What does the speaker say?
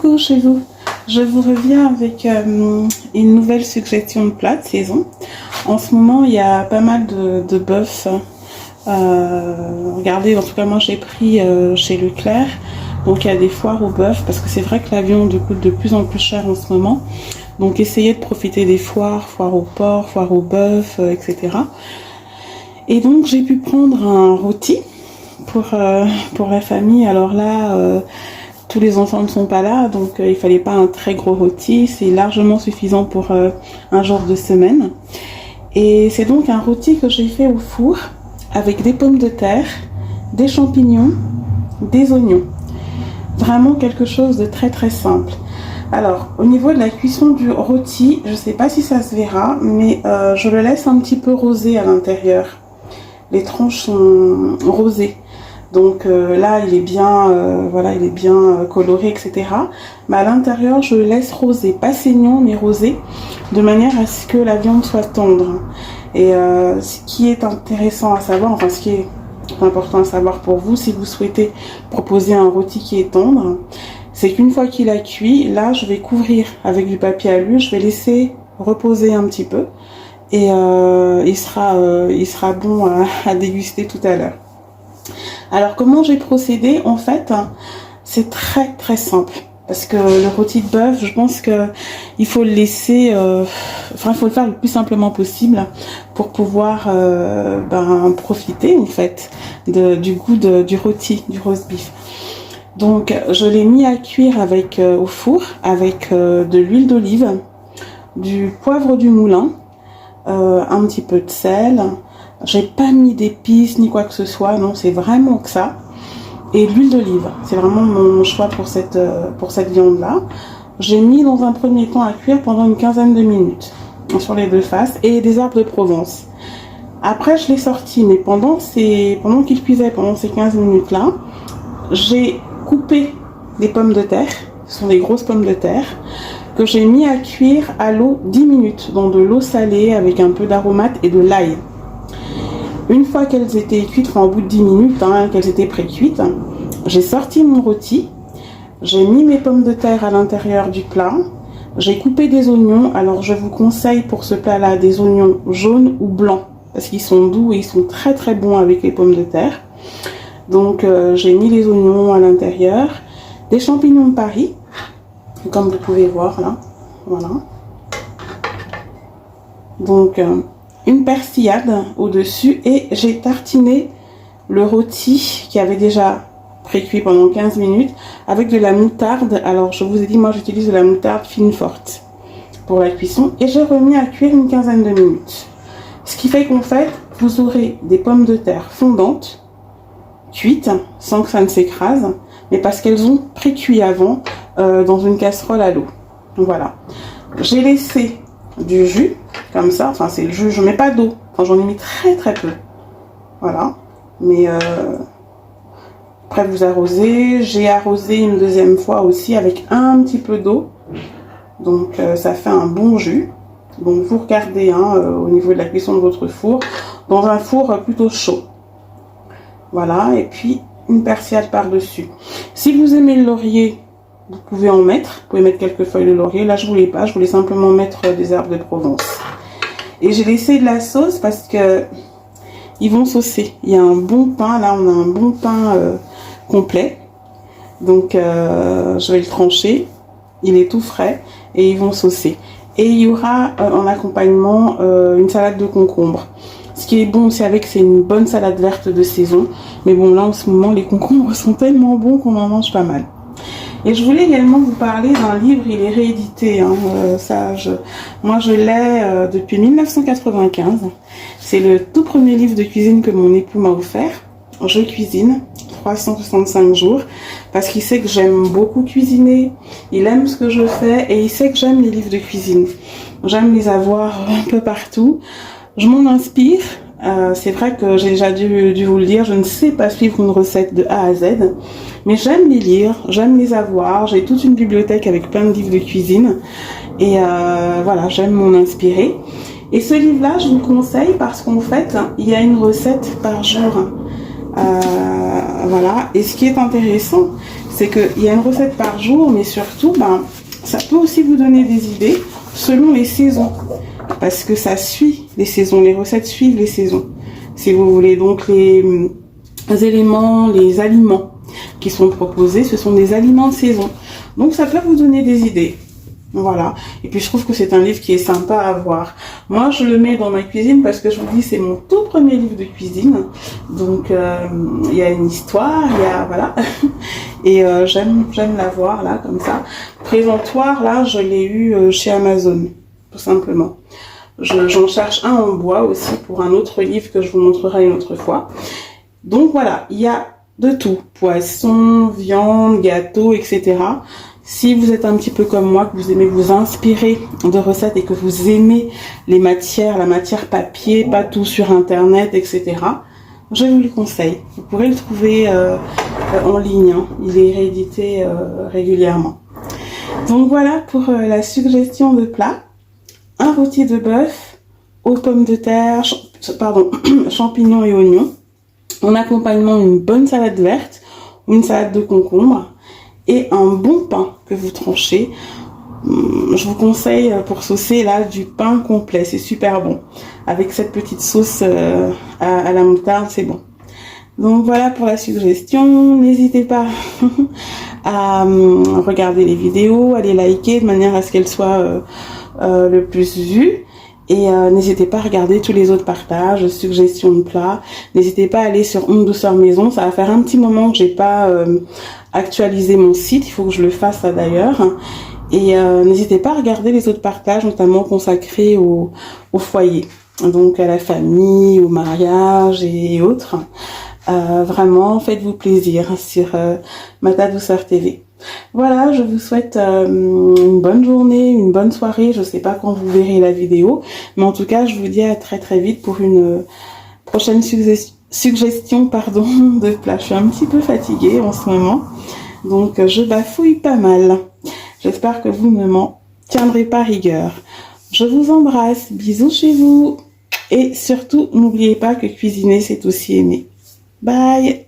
coucou chez vous. Je vous reviens avec une nouvelle suggestion de plat de saison. En ce moment, il y a pas mal de bœuf. Regardez, en tout cas moi j'ai pris chez Leclerc. Donc il y a des foires au bœuf parce que c'est vrai que la viande coûte de plus en plus cher en ce moment. Donc essayez de profiter des foires, foires au porc, foires au bœuf, etc. Et donc j'ai pu prendre un rôti pour la famille. Alors là, tous les enfants ne sont pas là, donc il fallait pas un très gros rôti. C'est largement suffisant pour un jour de semaine. Et c'est donc un rôti que j'ai fait au four avec des pommes de terre, des champignons, des oignons. Vraiment quelque chose de très très simple. Alors, au niveau de la cuisson du rôti, je ne sais pas si ça se verra, mais je le laisse un petit peu rosé à l'intérieur. Les tranches sont rosées. Donc là, il est bien, voilà, il est bien coloré, etc. Mais à l'intérieur, je le laisse rosé, pas saignant, mais rosé, de manière à ce que la viande soit tendre. Et ce qui est intéressant à savoir, enfin ce qui est important à savoir pour vous, si vous souhaitez proposer un rôti qui est tendre, c'est qu'une fois qu'il a cuit, là, je vais couvrir avec du papier alu, je vais laisser reposer un petit peu, et il sera bon à déguster tout à l'heure. Alors comment j'ai procédé? En fait, c'est très très simple. Parce que le rôti de bœuf, je pense que il faut le laisser, il faut le faire le plus simplement possible pour pouvoir profiter en fait du goût du rôti, du roast beef. Donc je l'ai mis à cuire au four avec de l'huile d'olive, du poivre du moulin, un petit peu de sel. J'ai pas mis d'épices ni quoi que ce soit, non, c'est vraiment que ça. Et l'huile d'olive, c'est vraiment mon choix pour cette viande-là. J'ai mis dans un premier temps à cuire pendant une quinzaine de minutes sur les deux faces et des herbes de Provence. Après, je l'ai sorti, mais pendant qu'il cuisait, pendant ces 15 minutes-là, j'ai coupé des pommes de terre, ce sont des grosses pommes de terre, que j'ai mis à cuire à l'eau 10 minutes, dans de l'eau salée avec un peu d'aromate et de l'ail. Une fois qu'elles étaient cuites, au bout de 10 minutes, qu'elles étaient pré-cuites, j'ai sorti mon rôti, j'ai mis mes pommes de terre à l'intérieur du plat, j'ai coupé des oignons. Alors je vous conseille pour ce plat-là des oignons jaunes ou blancs, parce qu'ils sont doux et ils sont très très bons avec les pommes de terre. Donc j'ai mis les oignons à l'intérieur, des champignons de Paris, comme vous pouvez voir là, voilà. Donc une persillade au-dessus et j'ai tartiné le rôti qui avait déjà pré-cuit pendant 15 minutes avec de la moutarde. Alors je vous ai dit, moi j'utilise de la moutarde fine forte pour la cuisson et j'ai remis à cuire une quinzaine de minutes. Ce qui fait qu'en fait vous aurez des pommes de terre fondantes, cuites sans que ça ne s'écrase, mais parce qu'elles ont pré-cuit avant dans une casserole à l'eau. Voilà. J'ai laissé du jus comme ça, enfin c'est le jus, je mets pas d'eau, enfin j'en ai mis très très peu, voilà, mais après vous arrosez. J'ai arrosé une deuxième fois aussi avec un petit peu d'eau, donc ça fait un bon jus. Donc vous regardez au niveau de la cuisson de votre four, dans un four plutôt chaud, voilà, et puis une persillade par dessus. Si vous aimez le laurier, vous pouvez en mettre, vous pouvez mettre quelques feuilles de laurier. Là je voulais pas, je voulais simplement mettre des herbes de Provence. Et j'ai laissé de la sauce parce que ils vont saucer. Il y a un bon pain, là on a un bon pain complet. Donc je vais le trancher, il est tout frais et ils vont saucer. Et il y aura en accompagnement une salade de concombre. Ce qui est bon aussi avec, c'est une bonne salade verte de saison. Mais bon, là en ce moment les concombres sont tellement bons qu'on en mange pas mal. Et je voulais également vous parler d'un livre, il est réédité, moi je l'ai depuis 1995. C'est le tout premier livre de cuisine que mon époux m'a offert. Je cuisine 365 jours parce qu'il sait que j'aime beaucoup cuisiner, il aime ce que je fais et il sait que j'aime les livres de cuisine. J'aime les avoir un peu partout, je m'en inspire. C'est vrai que j'ai déjà dû vous le dire, je ne sais pas suivre une recette de A à Z, mais j'aime les lire, j'aime les avoir, j'ai toute une bibliothèque avec plein de livres de cuisine, et voilà, j'aime m'en inspirer. Et ce livre-là, je vous le conseille parce qu'en fait, il y a une recette par jour. Voilà. Et ce qui est intéressant, c'est qu'il y a une recette par jour, mais surtout, ça peut aussi vous donner des idées selon les saisons. Parce que ça suit les saisons, les recettes suivent les saisons. Si vous voulez, donc les éléments, les aliments qui sont proposés, ce sont des aliments de saison. Donc ça peut vous donner des idées. Voilà. Et puis je trouve que c'est un livre qui est sympa à voir. Moi, je le mets dans ma cuisine parce que je vous dis, c'est mon tout premier livre de cuisine. Donc il y a une histoire, il y a voilà. Et j'aime la voir là comme ça. Présentoir là, je l'ai eu chez Amazon, tout simplement. J'en cherche un en bois aussi pour un autre livre que je vous montrerai une autre fois. Donc voilà, il y a de tout. Poisson, viande, gâteau, etc. Si vous êtes un petit peu comme moi, que vous aimez vous inspirer de recettes et que vous aimez les matières, la matière papier, pas tout sur internet, etc. Je vous le conseille. Vous pourrez le trouver en ligne. Hein. Il est réédité régulièrement. Donc voilà pour la suggestion de plat. Un rôti de bœuf aux pommes de terre, champignons et oignons. En accompagnement, une bonne salade verte ou une salade de concombre. Et un bon pain que vous tranchez. Je vous conseille pour saucer là du pain complet, c'est super bon. Avec cette petite sauce à la moutarde, c'est bon. Donc voilà pour la suggestion. N'hésitez pas à regarder les vidéos, à les liker de manière à ce qu'elles soient le plus vues. Et n'hésitez pas à regarder tous les autres partages, suggestions de plats. N'hésitez pas à aller sur Home Douceur Maison. Ça va faire un petit moment que j'ai pas actualisé mon site. Il faut que je le fasse d'ailleurs. Et n'hésitez pas à regarder les autres partages, notamment consacrés au foyer. Donc à la famille, au mariage et autres. Vraiment, faites-vous plaisir sur Mata Douceur TV. Voilà, je vous souhaite une bonne journée, une bonne soirée. Je sais pas quand vous verrez la vidéo, mais en tout cas, je vous dis à très très vite pour une prochaine suggestion de plat. Je suis un petit peu fatiguée en ce moment, donc je bafouille pas mal. J'espère que vous ne m'en tiendrez pas rigueur. Je vous embrasse, bisous chez vous, et surtout, n'oubliez pas que cuisiner, c'est aussi aimer. Bye!